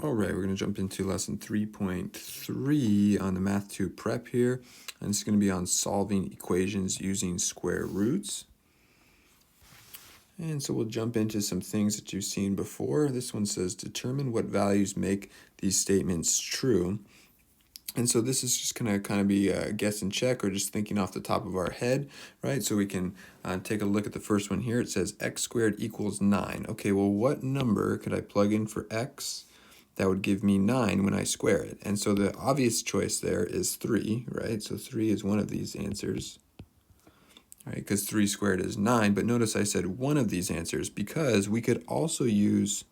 All right, we're going to jump into lesson 3.3 on the Math 2 prep here. And this is going to be on solving equations using square roots. And so we'll jump into some things that you've seen before. This one says, determine what values make these statements true. And so this is just going to kind of be a guess and check or just thinking off the top of our head, right? So we can take a look at the first one here. It says x squared equals 9. Okay, well, what number could I plug in for x that would give me 9 when I square it? And so the obvious choice there is 3, right? So 3 is one of these answers, right? Because 3 squared is 9. But notice I said one of these answers because we could also use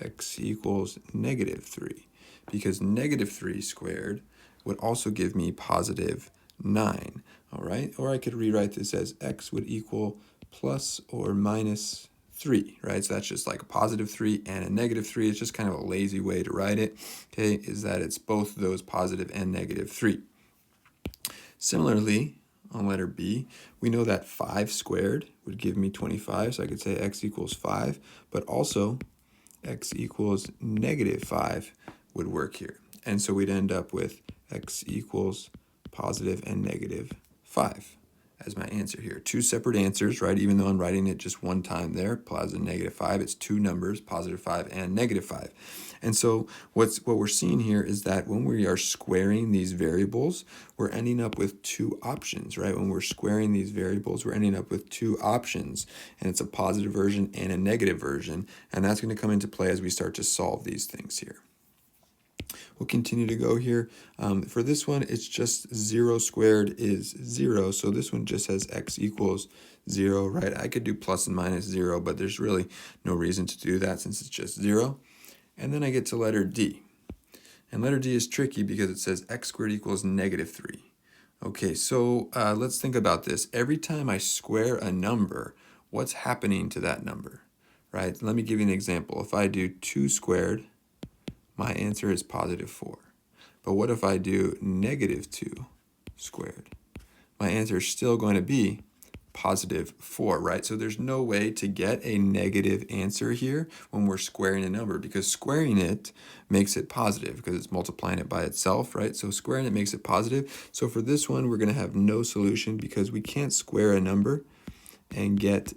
x equals negative 3. Because negative 3 squared would also give me positive 9, all right? Or I could rewrite this as x would equal plus or minus 3, right? So that's just like a positive 3 and a negative 3. It's just kind of a lazy way to write it, okay, is that it's both those positive and negative 3. Similarly, on letter B, we know that 5 squared would give me 25, so I could say x equals 5, but also x equals negative 5 would work here. And so we'd end up with x equals positive and negative 5 as my answer here. Two separate answers, right? Even though I'm writing it just one time there, positive and negative 5, it's two numbers, positive 5 and negative 5. And so what we're seeing here is that when we are squaring these variables, we're ending up with two options, right? When we're squaring these variables, we're ending up with two options, and it's a positive version and a negative version, and that's going to come into play as we start to solve these things here. We'll continue to go here. For this one, it's just 0 squared is 0, so this one just has x equals 0, right? I could do plus and minus 0, but there's really no reason to do that since it's just 0. And then I get to letter D. And letter D is tricky because it says x squared equals negative 3. Okay, so let's think about this. Every time I square a number, what's happening to that number, right? Let me give you an example. If I do 2 squared, my answer is positive 4. But what if I do negative 2 squared? My answer is still going to be positive 4, right? So there's no way to get a negative answer here when we're squaring a number, because squaring it makes it positive because it's multiplying it by itself, right? So squaring it makes it positive. So for this one, we're going to have no solution because we can't square a number and get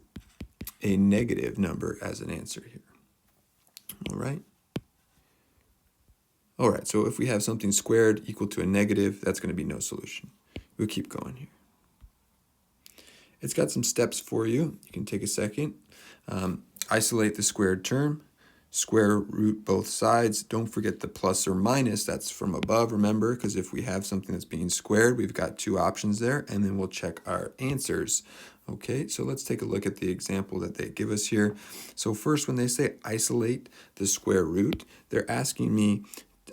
a negative number as an answer here. All right. All right, so if we have something squared equal to a negative, that's going to be no solution. We'll keep going here. It's got some steps for you. You can take a second. Isolate the squared term. Square root both sides. Don't forget the plus or minus. That's from above, remember, because if we have something that's being squared, we've got two options there, and then we'll check our answers. Okay, so let's take a look at the example that they give us here. So first, when they say isolate the square root, they're asking me,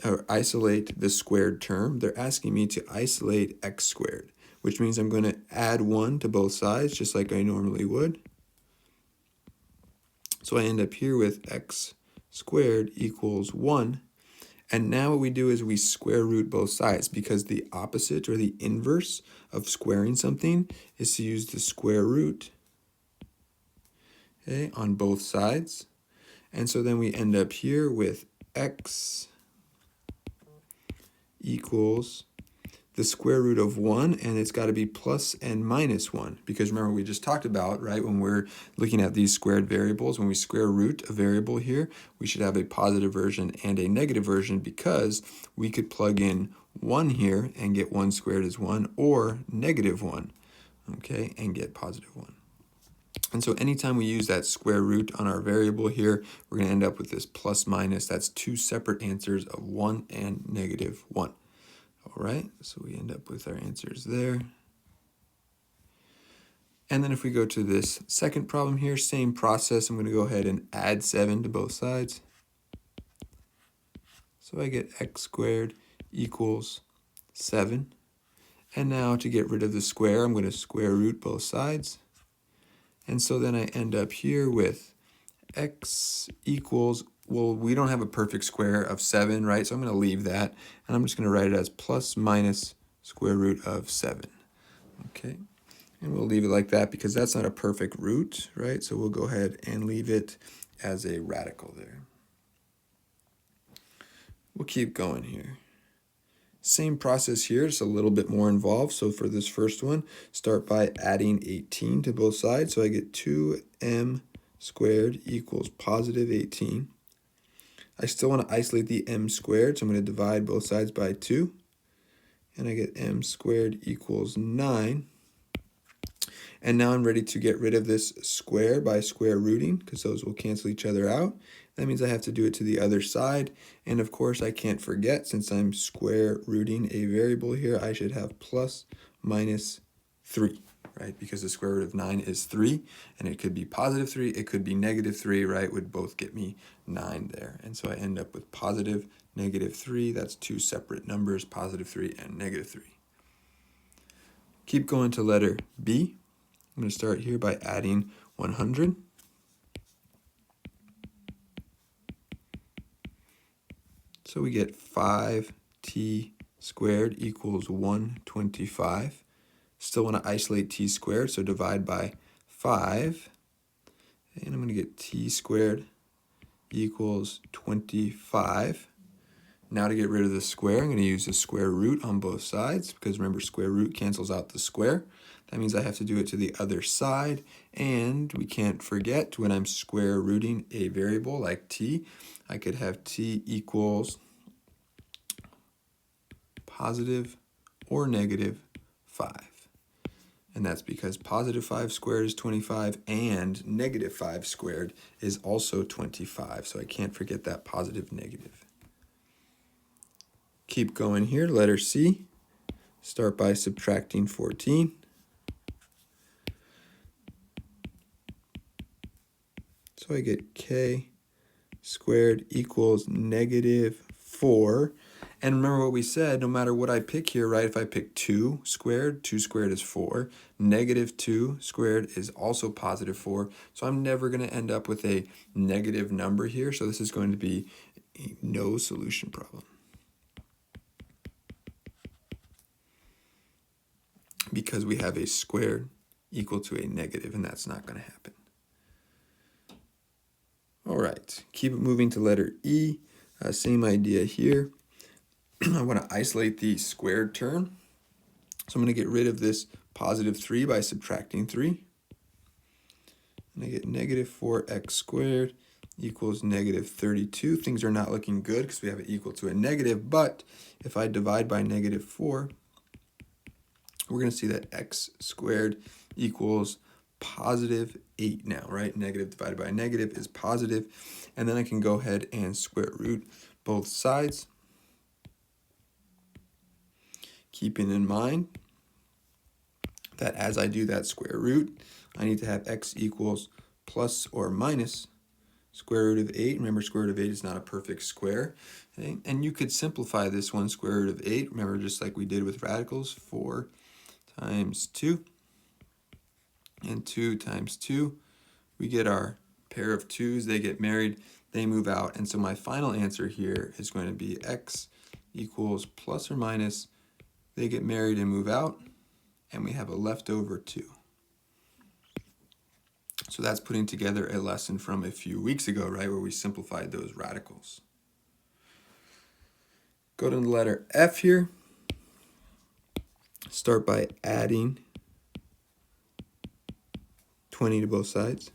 or isolate the squared term, they're asking me to isolate x squared, which means I'm going to add 1 to both sides, just like I normally would. So I end up here with x squared equals 1. And now what we do is we square root both sides, because the opposite or the inverse of squaring something is to use the square root, okay, on both sides. And so then we end up here with x equals the square root of 1, and it's got to be plus and minus 1, because remember we just talked about, right, when we're looking at these squared variables, when we square root a variable here, we should have a positive version and a negative version, because we could plug in 1 here and get 1 squared is 1, or negative 1, okay, and get positive 1. And so anytime we use that square root on our variable here, we're going to end up with this plus minus. That's two separate answers of 1 and negative 1. All right, so we end up with our answers there. And then if we go to this second problem here, same process. I'm going to go ahead and add 7 to both sides. So I get x squared equals 7. And now to get rid of the square, I'm going to square root both sides. And so then I end up here with x equals, well, we don't have a perfect square of 7, right? So I'm going to leave that, and I'm just going to write it as plus minus square root of 7. Okay, and we'll leave it like that because that's not a perfect root, right? So we'll go ahead and leave it as a radical there. We'll keep going here. Same process here, just a little bit more involved. So for this first one, start by adding 18 to both sides. So I get 2m squared equals positive 18. I still want to isolate the m squared, so I'm going to divide both sides by 2. And I get m squared equals 9. And now I'm ready to get rid of this square by square rooting, because those will cancel each other out. That means I have to do it to the other side. And of course, I can't forget, since I'm square rooting a variable here, I should have plus minus 3, right? Because the square root of 9 is 3, and it could be positive 3, it could be negative 3, right? Would both get me 9 there. And so I end up with positive, negative 3. That's two separate numbers, positive 3 and negative 3. Keep going to letter B. I'm going to start here by adding 100. So we get 5t squared equals 125. Still want to isolate t squared, so divide by 5. And I'm going to get t squared equals 25. Now to get rid of the square, I'm going to use the square root on both sides, because remember, square root cancels out the square. That means I have to do it to the other side, and we can't forget, when I'm square rooting a variable like t, I could have t equals positive or negative 5. And that's because positive 5 squared is 25, and negative 5 squared is also 25, so I can't forget that positive, negative. Keep going here, letter C. Start by subtracting 14. So I get k squared equals negative 4. And remember what we said, no matter what I pick here, right? If I pick 2 squared is 4. Negative 2 squared is also positive 4. So I'm never going to end up with a negative number here. So this is going to be a no solution problem, because we have a squared equal to a negative, and that's not going to happen. All right, keep it moving to letter E. Same idea here. I want to isolate the squared term. So I'm going to get rid of this positive 3 by subtracting 3. And I get negative 4x squared equals negative 32. Things are not looking good because we have it equal to a negative, but if I divide by negative 4, we're going to see that x squared equals positive 8 now, right? Negative divided by negative is positive. And then I can go ahead and square root both sides, keeping in mind that as I do that square root, I need to have x equals plus or minus square root of 8. Remember, square root of 8 is not a perfect square. Okay? And you could simplify this one, square root of 8. Remember, just like we did with radicals, 4 times 2. And 2 times 2. We get our pair of 2's. They get married. They move out. And so my final answer here is going to be x equals plus or minus. They get married and move out. And we have a leftover 2. So that's putting together a lesson from a few weeks ago, right, where we simplified those radicals. Go to the letter F here. Start by adding 20 to both sides.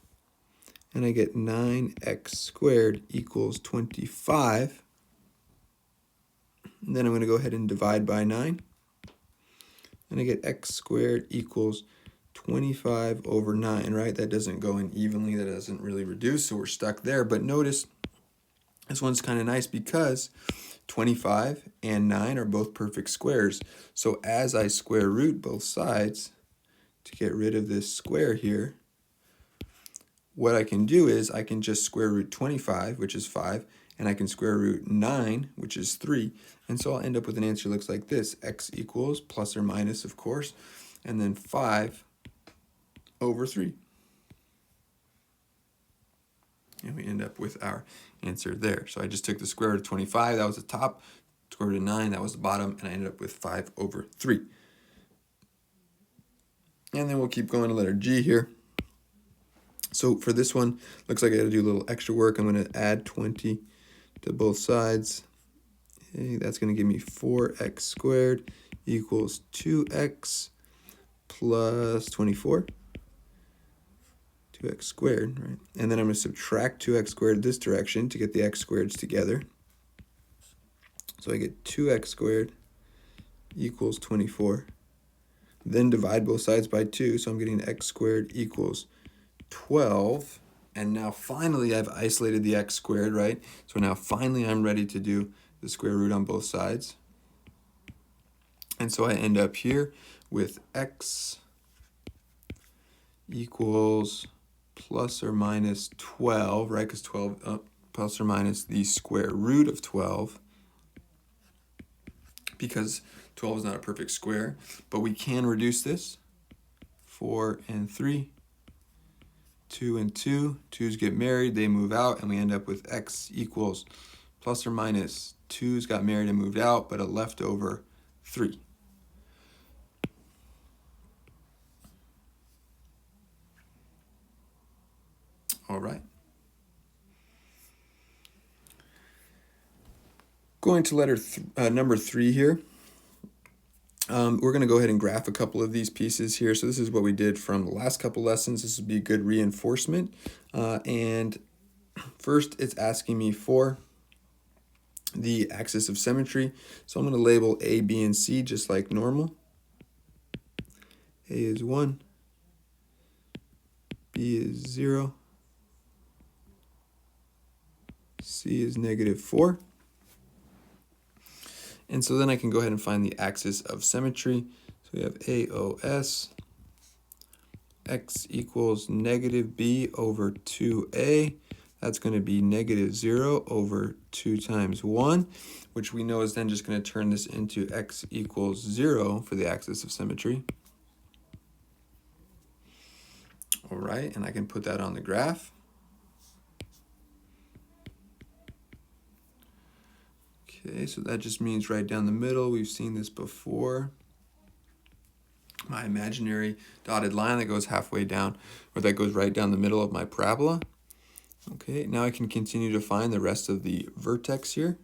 And I get 9x squared equals 25. And then I'm going to go ahead and divide by 9. And I get x squared equals 25 over 9, right? That doesn't go in evenly. That doesn't really reduce, so we're stuck there. But notice this one's kind of nice because 25 and 9 are both perfect squares. So as I square root both sides to get rid of this square here, what I can do is I can just square root 25, which is 5, and I can square root 9, which is 3. And so I'll end up with an answer that looks like this. X equals plus or minus, of course, and then 5 over 3. And we end up with our answer there. So I just took the square root of 25, that was the top, square root of 9, that was the bottom, and I ended up with 5 over 3. And then we'll keep going to letter G here. So for this one, looks like I got to do a little extra work. I'm going to add 20 to both sides. Okay, that's going to give me 4x squared equals 2x plus 24. 2x squared, right? And then I'm going to subtract 2x squared this direction to get the x squareds together. So I get 2x squared equals 24. Then divide both sides by 2, so I'm getting x squared equals 12. And now finally I've isolated the x squared, right? So now finally I'm ready to do the square root on both sides. And so I end up here with x equals plus or minus 12, right? Because 12 plus or minus the square root of 12, because 12 is not a perfect square, but we can reduce this. 4 and 3, 2 and 2, 2's get married, they move out, and we end up with x equals plus or minus 2's got married and moved out, but a leftover 3. All right. Going to number 3 here. We're going to go ahead and graph a couple of these pieces here. So this is what we did from the last couple lessons. This would be good reinforcement. And first, it's asking me for the axis of symmetry. So I'm going to label A, B, and C just like normal. A is 1. B is 0. C is -4. And so then I can go ahead and find the axis of symmetry. So we have AOS, x equals -b over 2a. That's going to be -0 over 2 times 1, which we know is then just going to turn this into x equals 0 for the axis of symmetry. All right, and I can put that on the graph. Okay, so that just means right down the middle. We've seen this before. My imaginary dotted line that goes halfway down, or that goes right down the middle of my parabola. Okay, now I can continue to find the rest of the vertex here.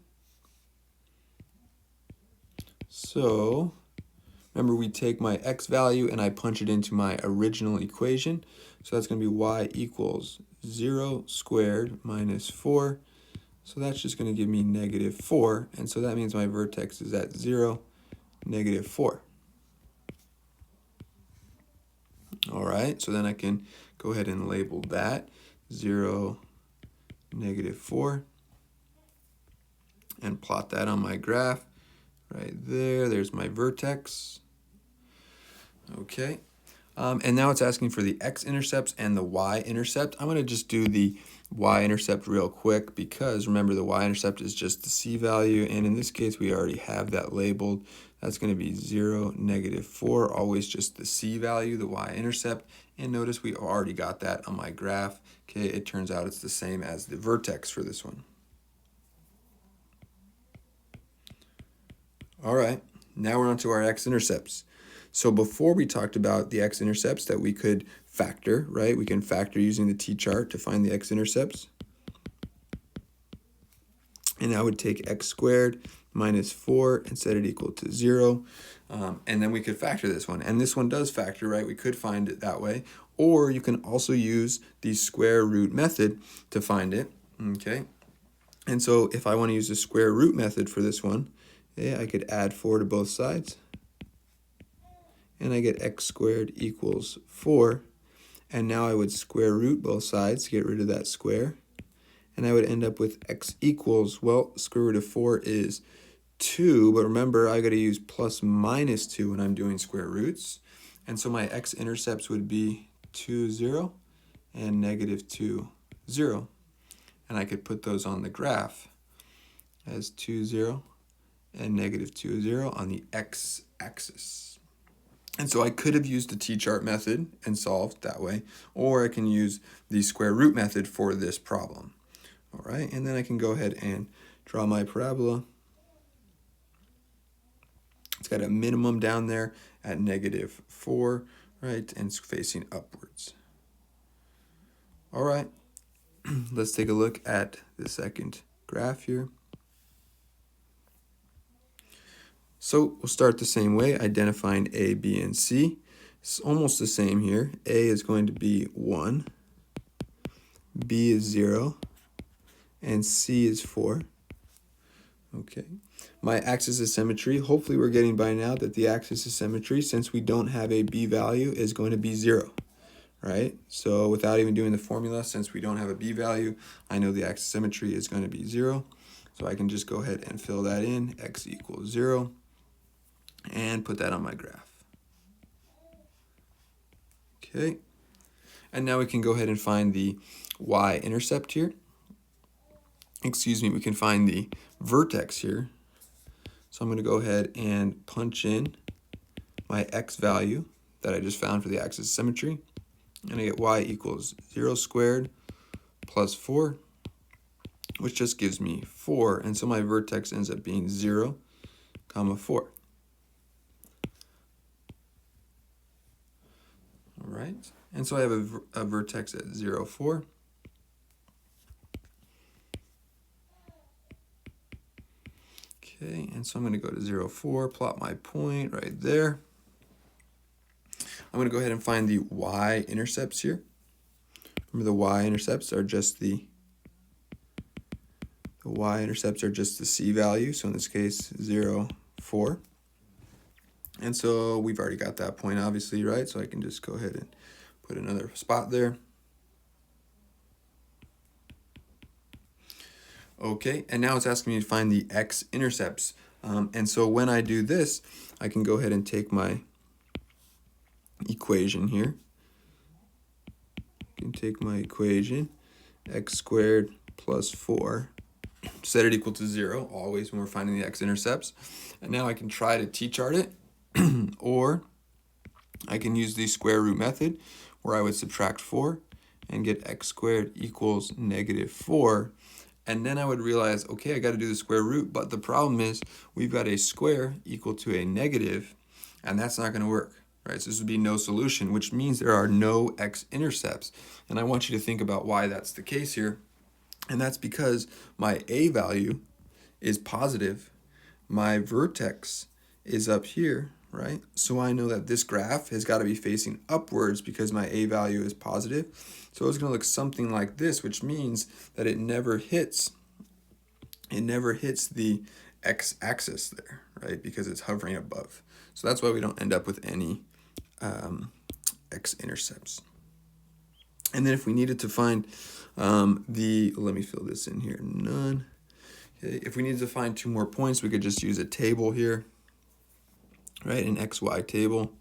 So, remember we take my x value and I punch it into my original equation. So that's going to be y equals 0 squared minus 4. So that's just going to give me -4. And so that means my vertex is at 0, -4. All right, so then I can go ahead and label that 0, -4, and plot that on my graph right there. There's my vertex. Okay, and now it's asking for the x-intercepts and the y-intercept. I'm going to just do the y-intercept real quick because remember the y-intercept is just the c value, and in this case we already have that labeled. That's going to be 0, -4, always just the c value, the y-intercept. And notice we already got that on my graph. Okay, it turns out it's the same as the vertex for this one. All right, now we're on to our x-intercepts. So before we talked about the x-intercepts that we could factor, right? We can factor using the t-chart to find the x-intercepts. And I would take x squared minus 4 and set it equal to 0. And then we could factor this one. And this one does factor, right? We could find it that way. Or you can also use the square root method to find it, okay? And so if I want to use the square root method for this one, yeah, I could add 4 to both sides. And I get x squared equals 4. And now I would square root both sides to get rid of that square. And I would end up with x equals, well, square root of 4 is 2. But remember, I got to use plus minus 2 when I'm doing square roots. And so my x-intercepts would be 2, 0, and -2, 0. And I could put those on the graph as 2, 0, and -2, 0 on the x-axis. And so I could have used the t-chart method and solved that way, or I can use the square root method for this problem. All right, and then I can go ahead and draw my parabola. It's got a minimum down there at -4, right, and it's facing upwards. All right, let's take a look at the second graph here. So we'll start the same way, identifying A, B, and C. It's almost the same here. A is going to be 1, B is 0, and C is 4. Okay. My axis of symmetry, hopefully we're getting by now that the axis of symmetry, since we don't have a B value, is going to be 0, right? So without even doing the formula, since we don't have a B value, I know the axis of symmetry is going to be 0. So I can just go ahead and fill that in, x equals 0, and put that on my graph. Okay. And now we can go ahead and find the y-intercept here. Excuse me, we can find the vertex here. So I'm going to go ahead and punch in my x value that I just found for the axis of symmetry. And I get y equals 0 squared plus 4, which just gives me 4. And so my vertex ends up being 0, comma 4. All right. And so I have a vertex at 0, 4. Okay, and so I'm going to go to 0, 4, plot my point right there. I'm going to go ahead and find the y-intercepts here. Remember, the y-intercepts are just the c value. So in this case, 0, 4. And so we've already got that point, obviously, right? So I can just go ahead and put another spot there. Okay, and now it's asking me to find the x-intercepts. And so when I do this, I can go ahead and take my equation here. I can take my equation, x squared plus 4, set it equal to 0, always when we're finding the x-intercepts. And now I can try to t-chart it, or I can use the square root method, where I would subtract 4 and get x squared equals negative 4. And then I would realize, okay, I got to do the square root, but the problem is we've got a square equal to a negative, and that's not going to work, right? So this would be no solution, which means there are no x-intercepts. And I want you to think about why that's the case here. And that's because my a value is positive, my vertex is up here, right? So I know that this graph has got to be facing upwards because my a value is positive. So it's going to look something like this, which means that it never hits the x-axis there, right? Because it's hovering above. So that's why we don't end up with any x-intercepts. And then if we needed to find let me fill this in here, none. Okay, if we needed to find 2 more points, we could just use a table here, right? An xy table.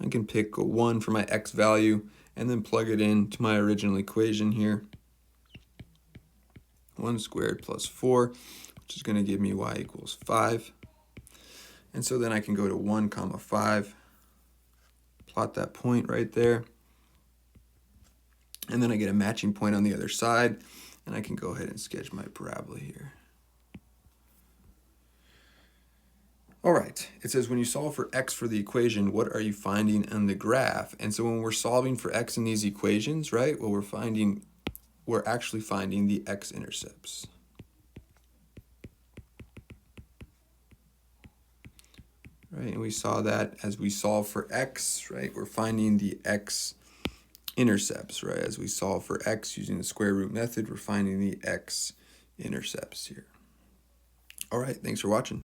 I can pick 1 for my x value and then plug it into my original equation here. 1 squared plus 4, which is going to give me y equals 5. And so then I can go to 1 comma 5, plot that point right there. And then I get a matching point on the other side, and I can go ahead and sketch my parabola here. All right, it says when you solve for x for the equation, what are you finding in the graph? And so when we're solving for x in these equations, right, well, we're actually finding the x-intercepts. Right, and we saw that as we solve for x, right, we're finding the x-intercepts, right? As we solve for x using the square root method, we're finding the x-intercepts here. All right, thanks for watching.